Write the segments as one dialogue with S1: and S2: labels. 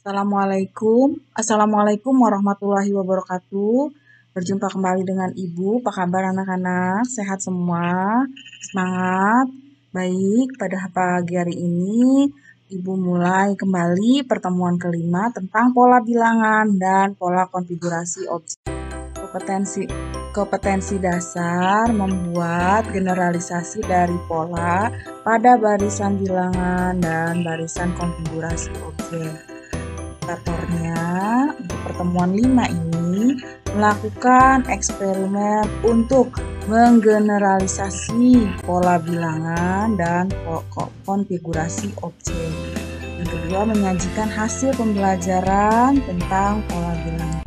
S1: Assalamualaikum warahmatullahi wabarakatuh. Berjumpa kembali dengan Ibu. Apa kabar anak-anak? Sehat semua? Semangat? Baik, pada pagi hari ini Ibu mulai kembali pertemuan kelima tentang pola bilangan dan pola konfigurasi objek. Kompetensi dasar membuat generalisasi dari pola pada barisan bilangan dan barisan konfigurasi objek. Indikatornya untuk pertemuan 5 ini melakukan eksperimen untuk menggeneralisasi pola bilangan dan konfigurasi objek. Yang kedua, menyajikan hasil pembelajaran tentang pola bilangan.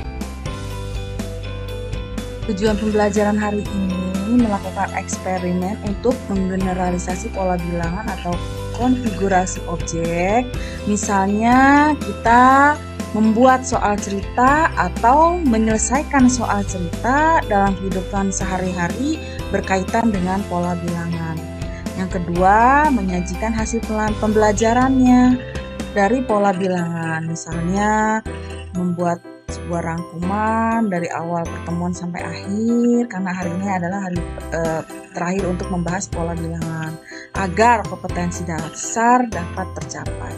S1: Tujuan pembelajaran hari ini melakukan eksperimen untuk menggeneralisasi pola bilangan atau konfigurasi objek. Misalnya kita membuat soal cerita atau menyelesaikan soal cerita dalam kehidupan sehari-hari berkaitan dengan pola bilangan. Yang kedua, menyajikan hasil pembelajarannya dari pola bilangan. Misalnya membuat sebuah rangkuman dari awal pertemuan sampai akhir, karena hari ini adalah hari terakhir untuk membahas pola bilangan agar kompetensi dasar dapat tercapai.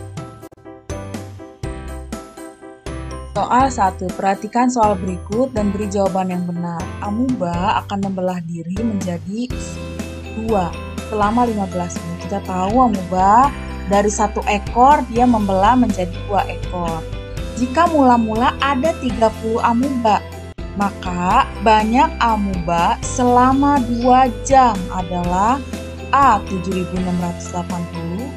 S1: Soal 1. Perhatikan soal berikut dan beri jawaban yang benar. Amuba akan membelah diri menjadi 2 selama 15 menit. Kita tahu amuba dari 1 ekor dia membelah menjadi 2 ekor. Jika mula-mula ada 30 amuba, maka banyak amuba selama 2 jam adalah A. 7.680,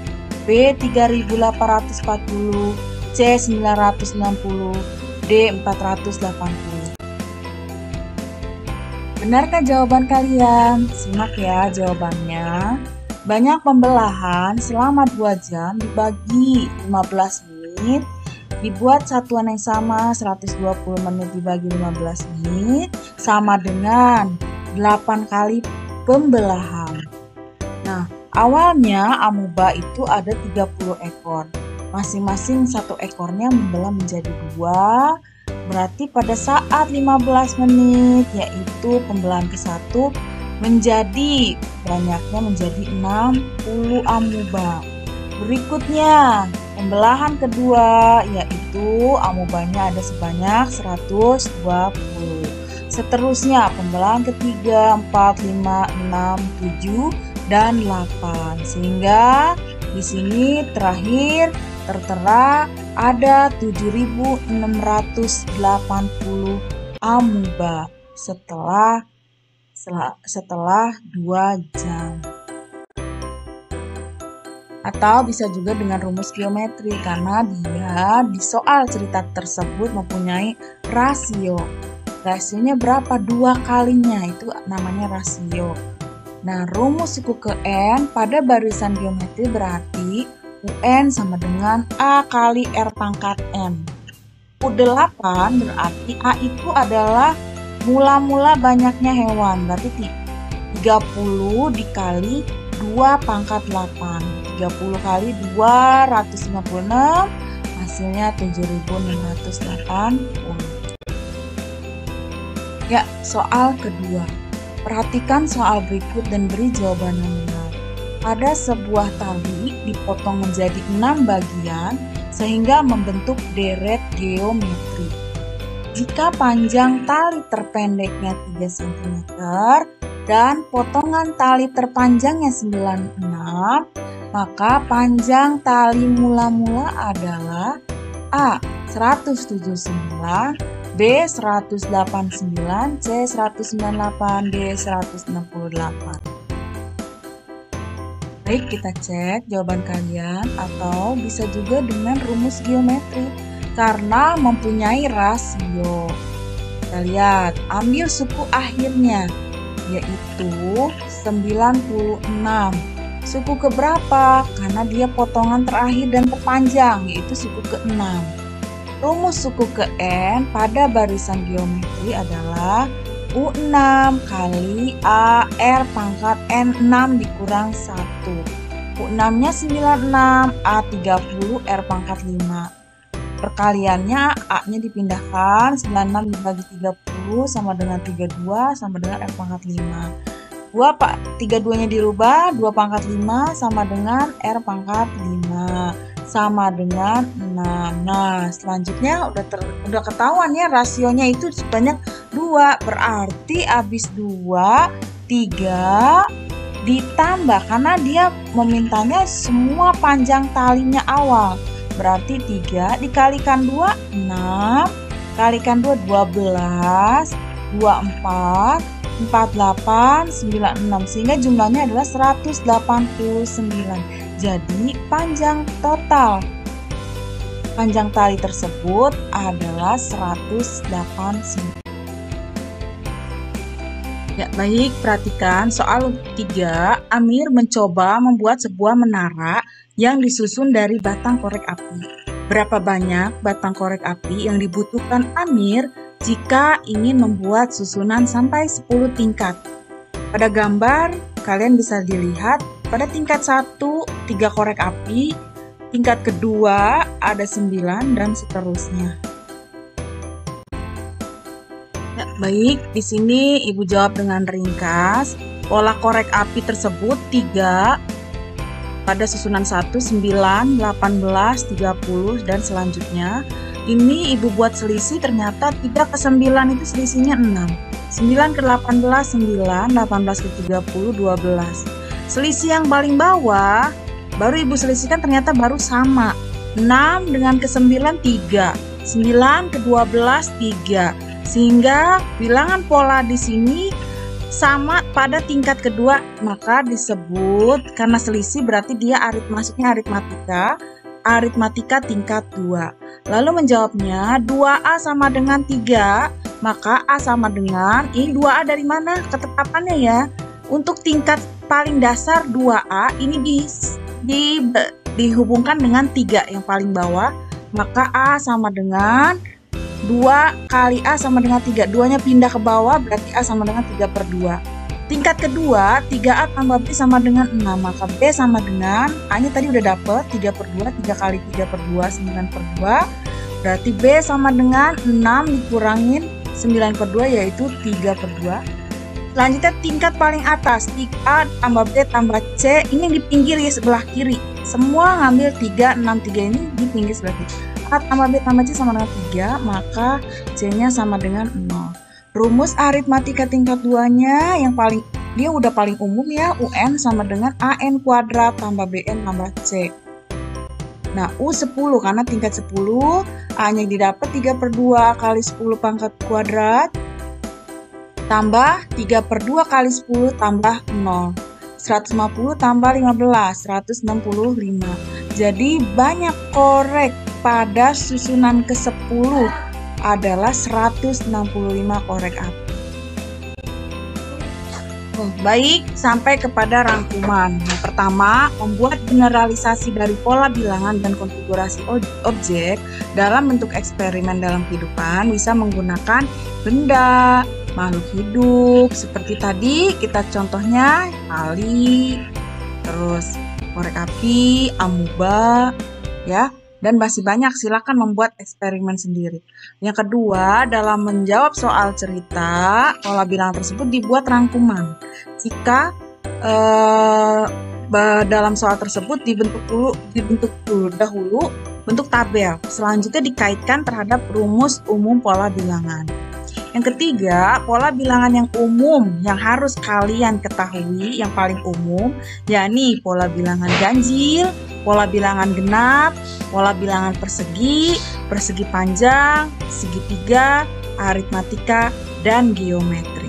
S1: B. 3.840, C. 960, D. 480. Benarkah jawaban kalian? Simak ya jawabannya. Banyak pembelahan selama 2 jam dibagi 15 menit, dibuat satuan yang sama 120 menit dibagi 15 menit sama dengan 8 kali pembelahan. Nah, awalnya amuba itu ada 30 ekor. Masing-masing 1 ekornya membelah menjadi 2. Berarti pada saat 15 menit yaitu pembelahan ke-1 menjadi banyaknya menjadi 60 amuba. Berikutnya pembelahan kedua yaitu amubanya ada sebanyak 120. Seterusnya pembelahan ketiga 4, 5, 6, 7 dan 8. Sehingga di sini terakhir tertera ada 7.680 amuba setelah 2 jam. Atau bisa juga dengan rumus geometri karena dia di soal cerita tersebut mempunyai rasio. Rasionya berapa? 2 kalinya, itu namanya rasio. Nah, rumus suku ke N pada barisan geometri berarti UN sama dengan A kali R pangkat N. U8 berarti A itu adalah mula-mula banyaknya hewan, berarti 30 dikali 2 pangkat 8. 30 kali 256, hasilnya 7.680. Ya, soal kedua. Perhatikan soal berikut dan beri jawaban yang benar. Pada sebuah tali dipotong menjadi 6 bagian sehingga membentuk deret geometri. Jika panjang tali terpendeknya 3 cm dan potongan tali terpanjangnya 96, maka panjang tali mula-mula adalah A. 179, B. 189, C. 198, D. 168. Baik, kita cek jawaban kalian atau bisa juga dengan rumus geometri karena mempunyai rasio. Kita lihat, ambil suku akhirnya yaitu 96. Suku keberapa? Karena dia potongan terakhir dan terpanjang yaitu suku ke-6. Rumus suku ke N pada barisan geometri adalah U6 kali AR pangkat N6 dikurang 1. U6 nya 96, A30, R pangkat 5. Perkaliannya A-nya dipindahkan, 96 dibagi 30 sama dengan 32 sama dengan R pangkat 5. 32-nya dirubah, 2 pangkat 5 sama dengan R pangkat 5 sama dengan 6. Nah, selanjutnya udah ketahuan ya, rasionya itu sebanyak 2. Berarti habis 2, 3 ditambah, karena dia memintanya semua panjang talinya awal. Berarti 3 dikalikan 2, 6. Kalikan 2, 12. 24. 48, 96, sehingga jumlahnya adalah 189. Jadi panjang tali tersebut adalah 189. Ya, baik, perhatikan soal 3. Amir mencoba membuat sebuah menara yang disusun dari batang korek api. Berapa banyak batang korek api yang dibutuhkan Amir jika ingin membuat susunan sampai 10 tingkat? Pada gambar, kalian bisa dilihat pada tingkat 1, 3 korek api, tingkat kedua ada 9, dan seterusnya. Ya, baik, di sini Ibu jawab dengan ringkas. Pola korek api tersebut 3 pada susunan 1, 9, 18, 30, dan selanjutnya. Ini Ibu buat selisih, ternyata 3 ke 9 itu selisihnya 6. 9 ke 18, 9, 18 ke 30, 12. Selisih yang paling bawah, baru Ibu selisihkan ternyata baru sama. 6 dengan ke 9, 3. 9 ke 12, 3. Sehingga bilangan pola di sini sama pada tingkat kedua, maka disebut, karena selisih berarti dia masuknya aritmatika tingkat 2. Lalu menjawabnya 2A sama dengan 3, maka A sama dengan, ini 2A dari mana ketetapannya ya? Untuk tingkat paling dasar 2A ini dihubungkan dengan 3 yang paling bawah, maka A sama dengan 2 kali A sama dengan 3. 2-nya pindah ke bawah, berarti A sama dengan 3 per 2. Tingkat kedua, 3A tambah B sama dengan 6. Maka B sama dengan, A-nya tadi udah dapet, 3 per 2, 3 kali 3 per 2, 9 per 2. Berarti B sama dengan 6 dikurangin 9 per 2, yaitu 3 per 2. Selanjutnya tingkat paling atas, 3A tambah B tambah C, ini di pinggir ya, sebelah kiri. Semua ngambil 3, 6, 3 ini di pinggir sebelah kiri. A tambah B tambah C sama dengan 3, maka C-nya sama dengan 0. Rumus aritmatika tingkat 2-nya yang dia udah paling umum ya, UN sama dengan AN kuadrat tambah BN tambah C. Nah, U 10 karena tingkat 10, A-nya didapat 3 per 2 kali 10 pangkat kuadrat tambah 3 per 2 kali 10 tambah 0. 150 tambah 15, 165. Jadi banyak korek pada susunan ke-10 adalah 165 korek api. Baik, sampai kepada rangkuman. Yang pertama, membuat generalisasi dari pola bilangan dan konfigurasi objek dalam bentuk eksperimen dalam kehidupan bisa menggunakan benda, makhluk hidup, seperti tadi kita contohnya tali, terus korek api, amuba, ya. Dan masih banyak, silakan membuat eksperimen sendiri. Yang kedua, dalam menjawab soal cerita, pola bilangan tersebut dibuat rangkuman. Jika dalam soal tersebut dibentuk dahulu bentuk tabel, selanjutnya dikaitkan terhadap rumus umum pola bilangan. Yang ketiga, pola bilangan yang umum yang harus kalian ketahui yang paling umum, yakni pola bilangan ganjil, pola bilangan genap, pola bilangan persegi, persegi panjang, segitiga, aritmatika, dan geometri.